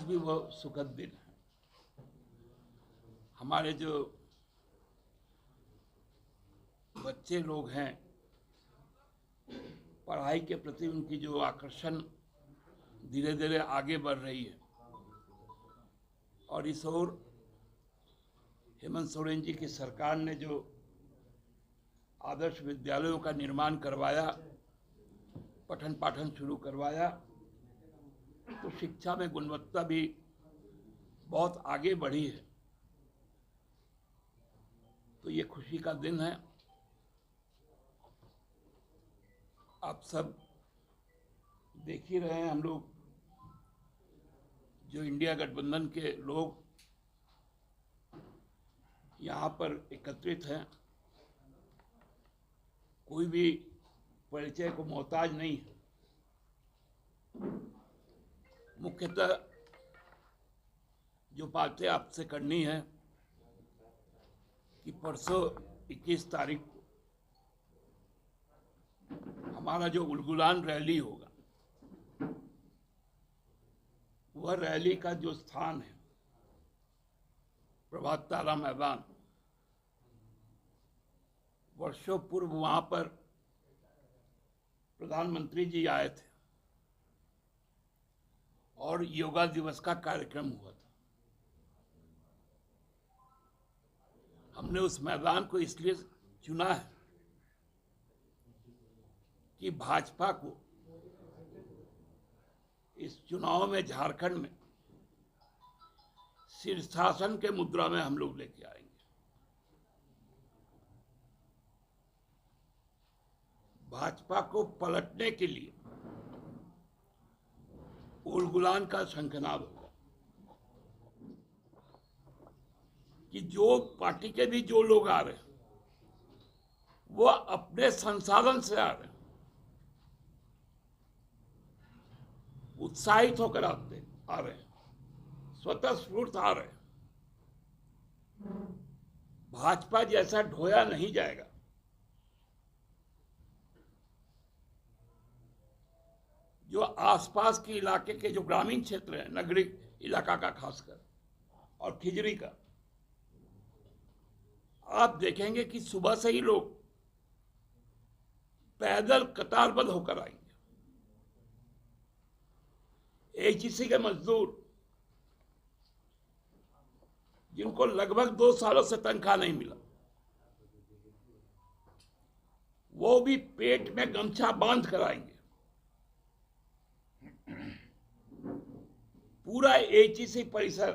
भी वह सुखद दिन है। हमारे जो बच्चे लोग हैं, पढ़ाई के प्रति उनकी जो आकर्षण धीरे धीरे आगे बढ़ रही है, और इस ओर हेमंत सोरेन जी की सरकार ने जो आदर्श विद्यालयों का निर्माण करवाया, पठन पाठन शुरू करवाया, तो शिक्षा में गुणवत्ता भी बहुत आगे बढ़ी है। तो ये खुशी का दिन है। आप सब देख ही रहे हैं, हम लोग जो इंडिया गठबंधन के लोग यहाँ पर एकत्रित हैं, कोई भी परिचय को मोहताज नहीं है। मुख्यतः जो बातें आपसे करनी है कि परसों 21 तारीख को हमारा जो उलगुलान रैली होगा, वह रैली का जो स्थान है प्रभात तारा मैदान, वर्षों पूर्व वहां पर प्रधानमंत्री जी आए थे और योगा दिवस का कार्यक्रम हुआ था। हमने उस मैदान को इसलिए चुना है कि भाजपा को इस चुनाव में झारखंड में शीर्षासन के मुद्रा में हम लोग लेके आएंगे। भाजपा को पलटने के लिए उलगुलान का शंखनाद होगा कि जो पार्टी के भी जो लोग आ रहे हैं, वो अपने संसाधन से आ रहे हैं, उत्साहित होकर आ रहे हैं, स्वतः स्फूर्त आ रहे हैं। भाजपा जैसा ढोया नहीं जाएगा। जो आसपास के इलाके के जो ग्रामीण क्षेत्र है, नगरीय इलाका का खासकर, और खिजरी का, आप देखेंगे कि सुबह से ही लोग पैदल कतारबद्ध होकर आएंगे। एचईसी के मजदूर जिनको लगभग 2 सालों से तनख्वाह नहीं मिला, वो भी पेट में गमछा बांध कर आएंगे। पूरा एचईसी परिसर,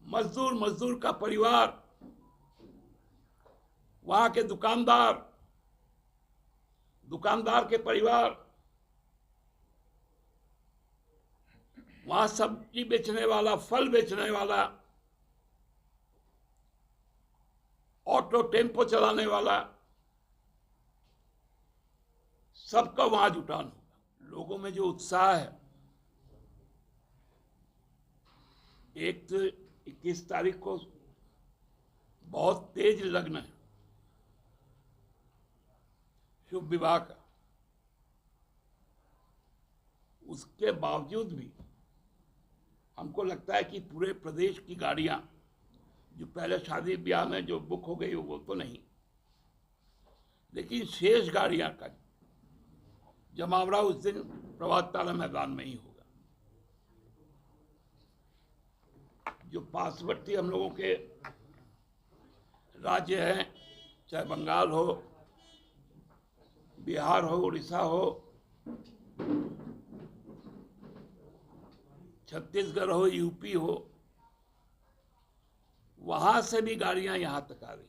मजदूर का परिवार, वहां के दुकानदार के परिवार, वहां सब्जी बेचने वाला, फल बेचने वाला, ऑटो टेम्पो चलाने वाला, सबका वहां जुटान होगा। लोगों में जो उत्साह है, एक तो 21 तारीख को बहुत तेज लग्न है शुभ विवाह का, उसके बावजूद भी हमको लगता है कि पूरे प्रदेश की गाड़ियां जो पहले शादी ब्याह में जो बुक हो गई वो तो नहीं, लेकिन शेष गाड़ियां का जमावड़ा उस दिन प्रभात तारा मैदान में ही होगा। जो पार्श्ववर्ती हम लोगों के राज्य हैं, चाहे बंगाल हो, बिहार हो, उड़ीसा हो, छत्तीसगढ़ हो, यूपी हो, वहां से भी गाड़ियां यहां तक आ रही,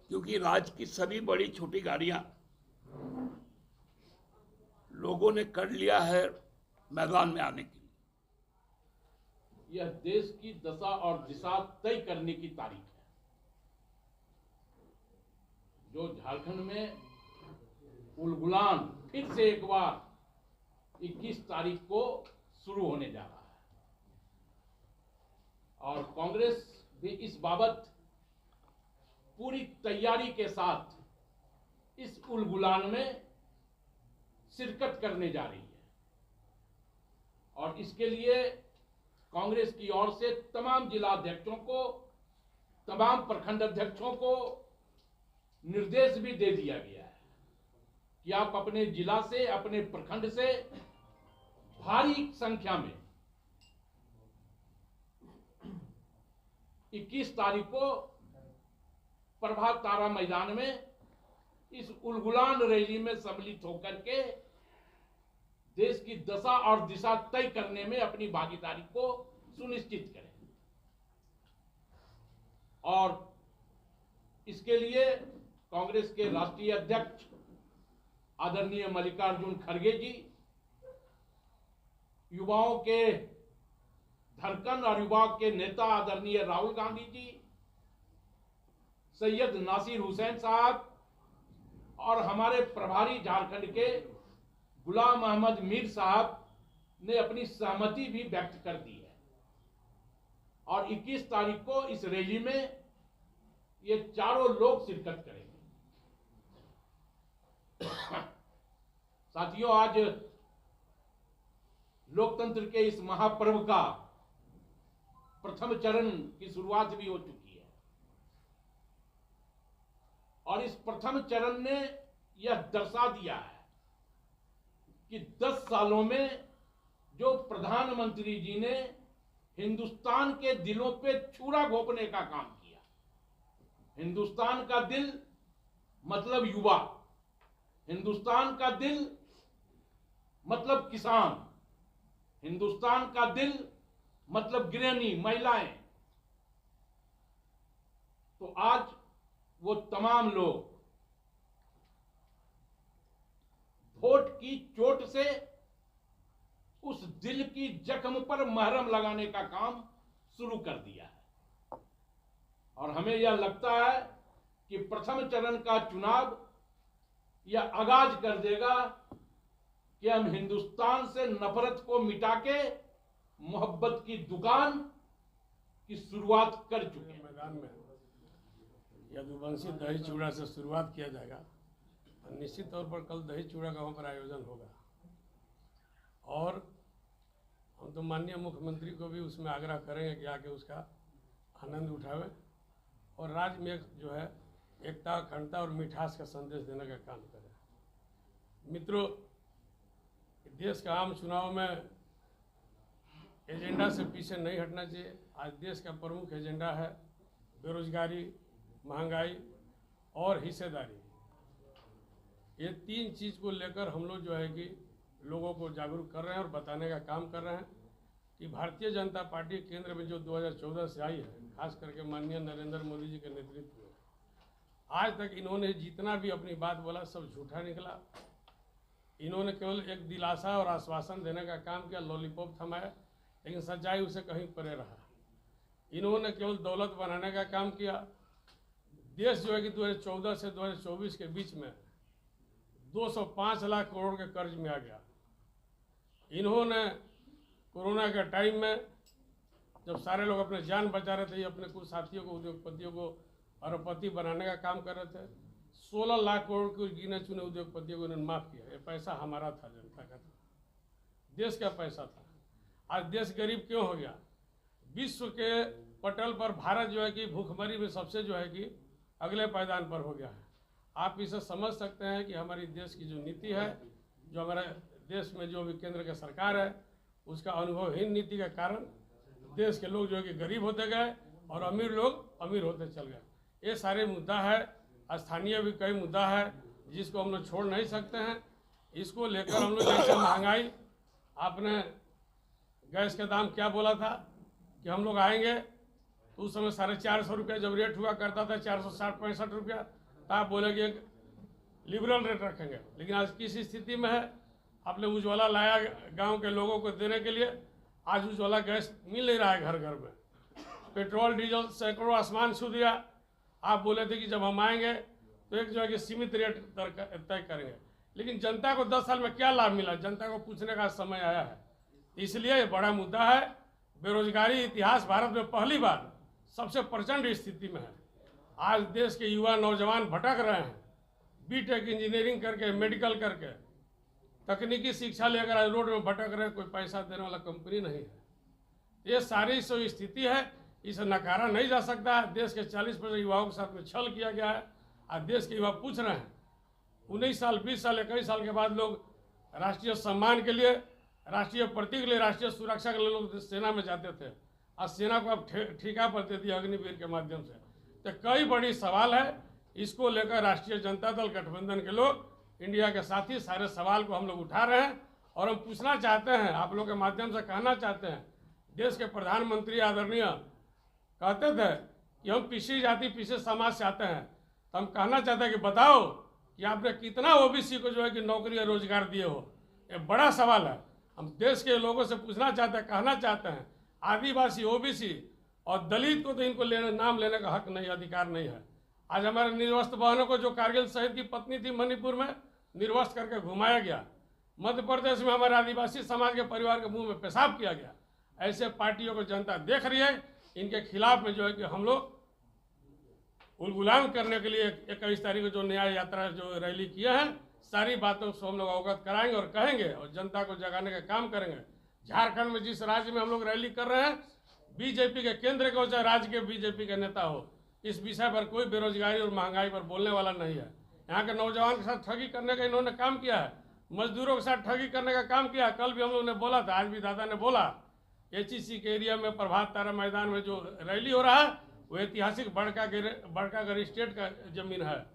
क्योंकि राज्य की सभी बड़ी छोटी गाड़ियां लोगों ने कर लिया है मैदान में आने के लिए। यह देश की दशा और दिशा तय करने की तारीख है, जो झारखंड में उलगुलान फिर से एक बार 21 तारीख को शुरू होने जा रहा है, और कांग्रेस भी इस बाबत पूरी तैयारी के साथ इस उलगुलान में शिरकत करने जा रही है। और इसके लिए कांग्रेस की ओर से तमाम जिला अध्यक्षों को, तमाम प्रखंड अध्यक्षों को निर्देश भी दे दिया गया है कि आप अपने जिला से, अपने प्रखंड से भारी संख्या में 21 तारीख को प्रभात तारा मैदान में इस उलगुलान रैली में सम्मिलित होकर के देश की दशा और दिशा तय करने में अपनी भागीदारी को सुनिश्चित करें। और इसके लिए कांग्रेस के राष्ट्रीय अध्यक्ष आदरणीय मल्लिकार्जुन खड़गे जी, युवाओं के धड़कन और युवाओं के नेता आदरणीय राहुल गांधी जी, सैयद नासिर हुसैन साहब और हमारे प्रभारी झारखंड के गुलाम अहमद मीर साहब ने अपनी सहमति भी व्यक्त कर दी है। और 21 तारीख को इस रैली में ये चारों लोग शिरकत करेंगे। साथियों, आज लोकतंत्र के इस महापर्व का प्रथम चरण की शुरुआत भी हो चुकी है और इस प्रथम चरण ने यह दर्शा दिया है कि 10 सालों में जो प्रधानमंत्री जी ने हिंदुस्तान के दिलों पे छुरा घोंपने का काम किया। हिंदुस्तान का दिल मतलब युवा, हिंदुस्तान का दिल मतलब किसान, हिंदुस्तान का दिल मतलब गृहिणी, महिलाएं। तो आज वो तमाम लोग वोट की चोट से उस दिल की जख्म पर मरहम लगाने का काम शुरू कर दिया है। और हमें यह लगता है कि प्रथम चरण का चुनाव यह आगाज कर देगा कि हम हिंदुस्तान से नफरत को मिटा के मोहब्बत की दुकान की शुरुआत कर चुके हैं। मैदान में यदुवंशी दही चूड़ा से शुरुआत किया जाएगा और निश्चित तौर पर कल दही चूड़ा का वहाँ पर आयोजन होगा। और हम तो माननीय मुख्यमंत्री को भी उसमें आग्रह करेंगे कि आके उसका आनंद उठावे और राज्य में जो है एकता, अखंडता और मिठास का संदेश देने का काम करें। मित्रों, देश का आम चुनाव में एजेंडा से पीछे नहीं हटना चाहिए। आज देश का प्रमुख एजेंडा है बेरोजगारी, महंगाई और हिस्सेदारी। ये 3 चीज़ को लेकर हम लोग जो है कि लोगों को जागरूक कर रहे हैं और बताने का काम कर रहे हैं कि भारतीय जनता पार्टी केंद्र में जो 2014 से आई है, खास करके माननीय नरेंद्र मोदी जी के नेतृत्व में, आज तक इन्होंने जितना भी अपनी बात बोला सब झूठा निकला। इन्होंने केवल एक दिलासा और आश्वासन देने का काम किया, लॉलीपॉप थमाया, लेकिन सच्चाई उसे कहीं परे रहा। इन्होंने केवल दौलत बनाने का काम किया। देश जो है कि 2014 से 2024 के बीच में 205 लाख करोड़ के कर्ज में आ गया। इन्होंने कोरोना के टाइम में जब सारे लोग अपने जान बचा रहे थे, अपने कुछ साथियों को, उद्योगपतियों को अरबपति बनाने का काम कर रहे थे, 16 लाख करोड़ के गिने चुने उद्योगपतियों को इन्होंने माफ़ किया। ये पैसा हमारा था, जनता का था, देश का पैसा था। आज देश गरीब क्यों हो गया? विश्व के पटल पर भारत जो है कि भूखमरी में सबसे जो है कि अगले पायदान पर हो गया है। आप इसे समझ सकते हैं कि हमारी देश की जो नीति है, जो हमारे देश में जो भी केंद्र की सरकार है, उसका अनुभवहीन नीति के कारण देश के लोग जो है कि गरीब होते गए और अमीर लोग अमीर होते चल गए। ये सारे मुद्दा है, स्थानीय भी कई मुद्दा है जिसको हम लोग छोड़ नहीं सकते हैं। इसको लेकर हम लोग जैसे महंगाई, आपने गैस का दाम क्या बोला था कि हम लोग आएंगे तो उस समय 450 रुपया जब रेट हुआ करता था, 460-65 रुपया, तो आप बोले कि एक लिबरल रेट रखेंगे। लेकिन आज किस स्थिति में है? आपने उज्ज्वला लाया गांव के लोगों को देने के लिए, आज उज्ज्वला गैस मिल नहीं रहा है घर घर में। पेट्रोल डीजल सैकड़ों आसमान छू दिया। आप बोले थे कि जब हम आएंगे तो एक जो है कि सीमित रेट तय करेंगे, लेकिन जनता को 10 साल में क्या लाभ मिला, जनता को पूछने का समय आया है। इसलिए ये बड़ा मुद्दा है। बेरोजगारी इतिहास भारत में पहली बार सबसे प्रचंड स्थिति में है। आज देश के युवा नौजवान भटक रहे हैं, बीटेक इंजीनियरिंग करके, मेडिकल करके, तकनीकी शिक्षा लेकर आज रोड में भटक रहे, कोई पैसा देने वाला कंपनी नहीं है। ये सारी जो स्थिति है, इसे नकारा नहीं जा सकता है। देश के 40% युवाओं के साथ में छल किया गया है। आज देश के युवा पूछ रहे हैं, 19 साल 20 साल 21 साल के बाद लोग राष्ट्रीय सम्मान के लिए, राष्ट्रीय प्रतीक के लिए, राष्ट्रीय सुरक्षा के लिए लोग सेना में जाते थे। आज सेना को अब ठेका पर दे दिया अग्निवीर के माध्यम से। तो कई बड़ी सवाल है, इसको लेकर राष्ट्रीय जनता दल गठबंधन के लोग, इंडिया के साथी, सारे सवाल को हम लोग उठा रहे हैं। और हम पूछना चाहते हैं, आप लोग के माध्यम से कहना चाहते हैं, देश के प्रधानमंत्री आदरणीय कहते थे कि हम पिछड़ी जाति पिछड़े समाज से आते हैं, तो हम कहना चाहते हैं कि बताओ कि आपने कितना ओबीसी को जो है कि नौकरी और रोजगार दिए हो। ये बड़ा सवाल है। हम देश के लोगों से पूछना चाहते हैं, कहना चाहते हैं, आदिवासी, ओबीसी और दलित को तो इनको नाम लेने का हक नहीं, अधिकार नहीं है। आज हमारे निर्वस्त्र बहनों को, जो कारगिल शहीद की पत्नी थी, मणिपुर में निर्वस्त्र करके घुमाया गया। मध्य प्रदेश में हमारे आदिवासी समाज के परिवार के मुंह में पेशाब किया गया। ऐसे पार्टियों को जनता देख रही है। इनके खिलाफ में जो है कि हम लोग उलगुलान करने के लिए 21 तारीख को जो न्याय यात्रा जो रैली किए हैं, सारी बातों को हम लोग अवगत कराएंगे और कहेंगे और जनता को जगाने का काम करेंगे। झारखंड में जिस राज्य में हम लोग रैली कर रहे हैं, बीजेपी के केंद्र के हो चाहे राज्य के बीजेपी के नेता हो, इस विषय पर कोई बेरोजगारी और महंगाई पर बोलने वाला नहीं है। यहाँ के नौजवान के साथ ठगी करने का इन्होंने काम किया है, मजदूरों के साथ ठगी करने का काम किया। कल भी हम लोग ने बोला था, आज भी दादा ने बोला, HEC के एरिया में प्रभात तारा मैदान में जो रैली हो रहा है, वो ऐतिहासिक बड़कागढ़ स्टेट का जमीन है।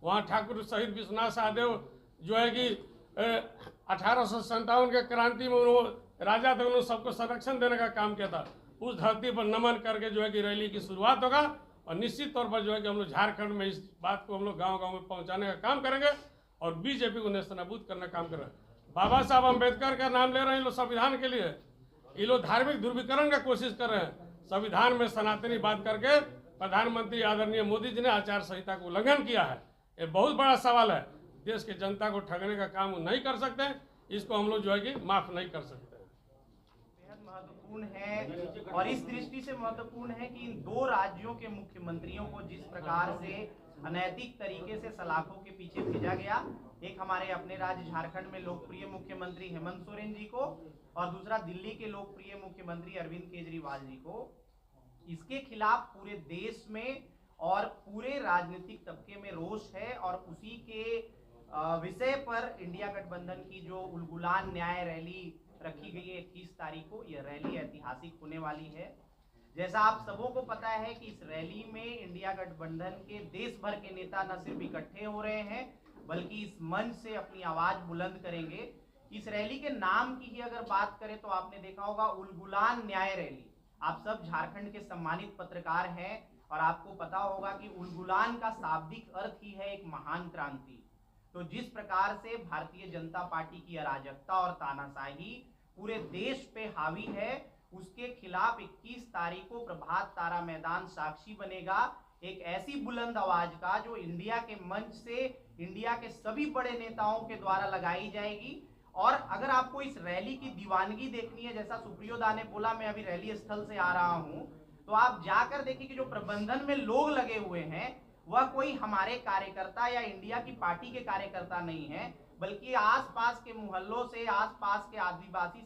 वहाँ ठाकुर शहीद विश्वनाथ सहदेव जो है कि 1857 के क्रांति में उन्होंने राजा थे, उन्होंने सबको संरक्षण देने का काम किया था। उस धरती पर नमन करके जो है कि रैली की शुरुआत होगा और निश्चित तौर पर जो है कि हम लोग झारखंड में इस बात को हम लोग गाँव-गाँव में पहुँचाने का काम करेंगे और बीजेपी को नेस्तनाबूद करने का काम करेंगे। बाबा साहब अम्बेडकर का नाम ले रहे हैं लोग संविधान के लिए, ये लोग धार्मिक ध्रुवीकरण का कोशिश कर रहे हैं। संविधान में सनातनी बात करके प्रधानमंत्री आदरणीय मोदी जी ने आचार संहिता का उल्लंघन किया है। ये बहुत बड़ा सवाल है। देश के जनता को ठगने का काम नहीं कर सकते, इसको हम लोग जो है कि माफ नहीं कर सकते। बेहद महत्वपूर्ण है और इस दृष्टि से महत्वपूर्ण है कि इन दो राज्यों के मुख्यमंत्रियों को जिस प्रकार से अनैतिक तरीके से सलाखों के पीछे भेजा गया, एक हमारे अपने राज्य झारखंड में लोकप्रिय मुख्यमंत्री हेमंत सोरेन जी को और दूसरा दिल्ली के लोकप्रिय मुख्यमंत्री अरविंद केजरीवाल जी को, इसके खिलाफ पूरे देश में और पूरे राजनीतिक तबके में रोष है। और उसी के विषय पर इंडिया गठबंधन की जो उलगुलान न्याय रैली रखी गई है 21 तारीख को, यह रैली ऐतिहासिक होने वाली है। जैसा आप सबों को पता है कि इस रैली में इंडिया गठबंधन के देश भर के नेता न सिर्फ इकट्ठे हो रहे हैं, बल्कि इस मंच से अपनी आवाज बुलंद करेंगे। इस रैली के नाम की ही अगर बात करें तो आपने देखा होगा, उलगुलान न्याय रैली। आप सब झारखंड के सम्मानित पत्रकार हैं और आपको पता होगा कि उलगुलान का शाब्दिक अर्थ ही है एक महान क्रांति। तो जिस प्रकार से भारतीय जनता पार्टी की अराजकता और तानाशाही पूरे देश पे हावी है, उसके खिलाफ 21 तारीख को प्रभात तारा मैदान साक्षी बनेगा एक ऐसी बुलंद आवाज का, जो इंडिया के मंच से इंडिया के सभी बड़े नेताओं के द्वारा लगाई जाएगी। और अगर आपको इस रैली की दीवानगी देखनी है, जैसा सुप्रियोदा ने बोला, मैं अभी रैली स्थल से आ रहा हूं, तो आप जाकर देखिए कि जो प्रबंधन में लोग लगे हुए हैं वह कोई हमारे कार्यकर्ता या इंडिया की पार्टी के कार्यकर्ता नहीं है, बल्कि आसपास के मोहल्लों से, आसपास के आदिवासी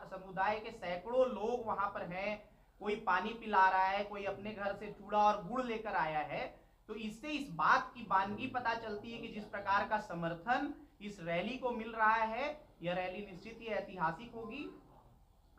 समुदाय के सैकड़ों लोग वहां पर हैं। कोई पानी पिला रहा है, कोई अपने घर से चूड़ा और गुड़ लेकर आया है। तो इससे इस बात की वानगी पता चलती है कि जिस प्रकार का समर्थन इस रैली को मिल रहा है, यह रैली निश्चित ही ऐतिहासिक होगी।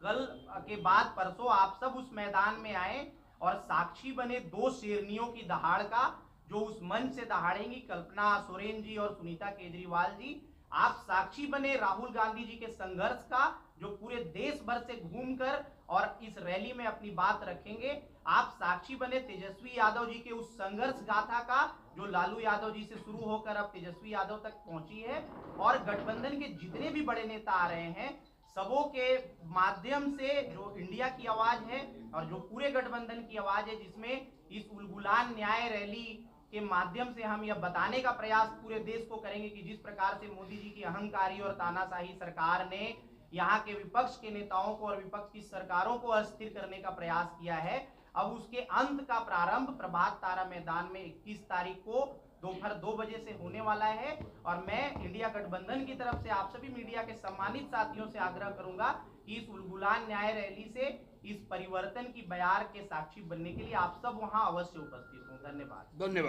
कल के बाद परसों आप सब उस मैदान में आए और साक्षी बने दो शेरनियों की दहाड़ का, जो उस मंच से दहाड़ेंगी, कल्पना सोरेन जी और सुनीता केजरीवाल जी। आप साक्षी बने राहुल गांधी जी के संघर्ष का, जो पूरे देश भर से घूमकर और इस रैली में अपनी बात रखेंगे। आप साक्षी बने तेजस्वी यादव जी के उस संघर्ष गाथा का, जो लालू यादव जी से शुरू होकर अब तेजस्वी यादव तक पहुंची है। और गठबंधन के जितने भी बड़े नेता आ रहे हैं, सबों के माध्यम से जो इंडिया की आवाज है और जो पूरे गठबंधन की आवाज है, जिसमें इस उलगुलान न्याय रैली के माध्यम से हम यह बताने का प्रयास पूरे देश को करेंगे कि जिस प्रकार से मोदी जी की अहंकारी और तानाशाही सरकार ने यहाँ के विपक्ष के नेताओं को और विपक्ष की सरकारों को अस्थिर करने का प्रयास किया है, अब उसके अंत का प्रारंभ प्रभात तारा मैदान में 21 तारीख को दोपहर 2 बजे से होने वाला है। और मैं इंडिया गठबंधन की तरफ से आप सभी मीडिया के सम्मानित साथियों से आग्रह करूंगा कि इस उलगुलान न्याय रैली से इस परिवर्तन की बयार के साक्षी बनने के लिए आप सब वहां अवश्य उपस्थित हों। धन्यवाद। धन्यवाद।